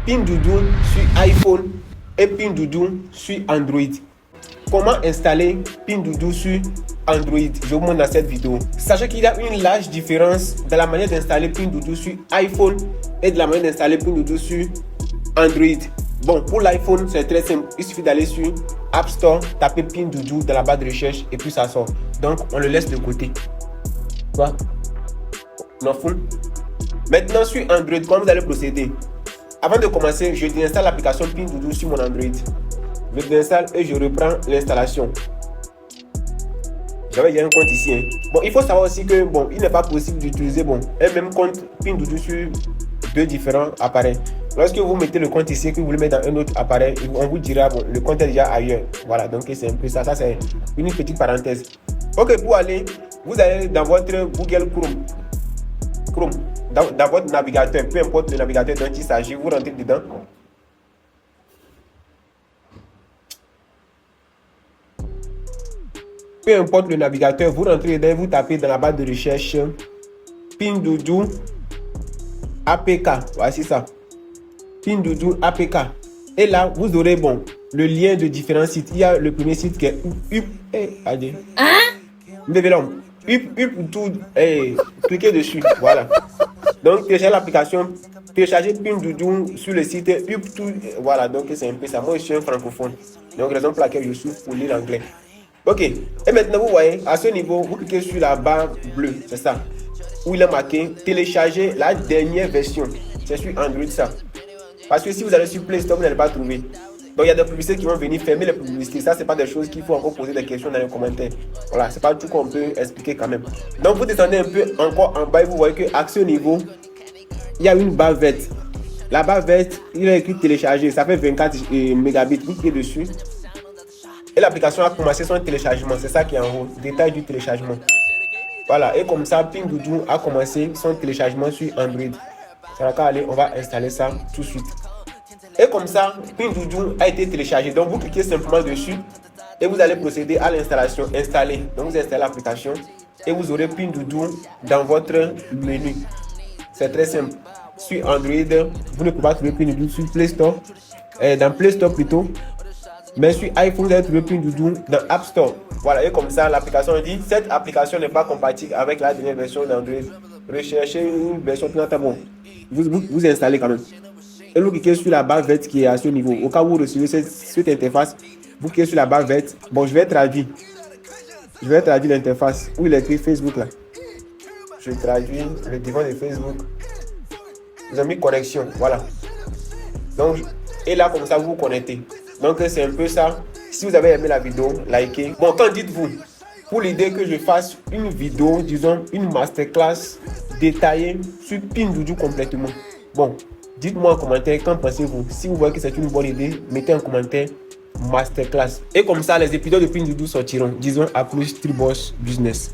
Pinduoduo sur iPhone et Pinduoduo sur Android. Comment installer Pinduoduo sur Android? Je vous montre dans cette vidéo. Sachez qu'il y a une large différence dans la manière d'installer Pinduoduo sur iPhone et de la manière d'installer Pinduoduo sur Android. Bon, pour l'iPhone, c'est très simple. Il suffit d'aller sur App Store, taper Pinduoduo dans la barre de recherche et puis ça sort. Donc, on le laisse de côté. Quoi? On en fout. Maintenant, sur Android, comment vous allez procéder? Avant de commencer, je déinstalle l'application Pinduoduo sur mon Android. Je déinstalle et je reprends l'installation. J'avais un compte ici. Hein. Bon, il faut savoir aussi que il n'est pas possible d'utiliser un même compte Pinduoduo sur deux différents appareils. Lorsque vous mettez le compte ici et que vous le mettez dans un autre appareil, on vous dira le compte est déjà ailleurs. Voilà, donc c'est un peu ça. Ça, c'est une petite parenthèse. Ok, pour aller, vous allez dans votre Google Chrome. Dans votre navigateur, peu importe le navigateur dont il s'agit, vous rentrez dedans. Peu importe le navigateur, vous rentrez dedans, vous tapez dans la barre de recherche Pinduoduo APK. Voici ça. Pinduoduo APK. Et là, vous aurez le lien de différents sites. Il y a le premier site qui est cliquez dessus. Voilà. Donc, téléchargez l'application, téléchargez Pinduoduo sur le site UpTool. Voilà, donc c'est un peu ça. Moi, je suis un francophone. Donc, raison pour laquelle je suis pour lire l'anglais. Ok. Et maintenant, vous voyez, à ce niveau, vous cliquez sur la barre bleue. C'est ça. Où il est marqué télécharger la dernière version. C'est sur Android, ça. Parce que si vous allez sur Play Store, vous n'allez pas trouver. Donc, il y a des publicités qui vont venir fermer les publicités. Ça, c'est pas des choses qu'il faut encore poser des questions dans les commentaires. Voilà, c'est pas tout qu'on peut expliquer quand même. Donc, vous descendez un peu encore en bas et vous voyez qu'à ce niveau, il y a une barre verte. La barre verte, il est écrit télécharger. Ça fait 24 mégabits. Vous cliquez dessus. Et l'application a commencé son téléchargement. C'est ça qui est en haut. Détail du téléchargement. Voilà, et comme ça, Pinduoduo a commencé son téléchargement sur Android. Ça va aller, on va installer ça tout de suite. Et comme ça, Pinduoduo a été téléchargé. Donc, vous cliquez simplement dessus et vous allez procéder à l'installation. Installer. Donc, vous installez l'application et vous aurez Pinduoduo dans votre menu. C'est très simple. Sur Android, vous ne pouvez pas trouver Pinduoduo sur Play Store. Dans Play Store plutôt. Mais sur iPhone, vous allez trouver Pinduoduo dans App Store. Voilà, et comme ça, l'application dit cette application n'est pas compatible avec la dernière version d'Android. Recherchez une version plus bon. Vous installez quand même. Et vous cliquez sur la barre verte qui est à ce niveau. Au cas où vous recevez cette interface, vous cliquez sur la barre verte. Bon, je vais traduire. Je vais traduire l'interface où il est écrit Facebook là. Je traduis le devant de Facebook. Vous avez mis connexion. Voilà. Donc, et là, comme ça, vous vous connectez. Donc, c'est un peu ça. Si vous avez aimé la vidéo, likez. Bon, qu'en dites-vous? Pour l'idée que je fasse une vidéo, disons, une masterclass détaillée sur Pinduoduo complètement. Bon, dites-moi en commentaire, qu'en pensez-vous? Si vous voyez que c'est une bonne idée, mettez en commentaire masterclass. Et comme ça, les épisodes de Pinduoduo sortiront. Disons, à plus, Triboss Business.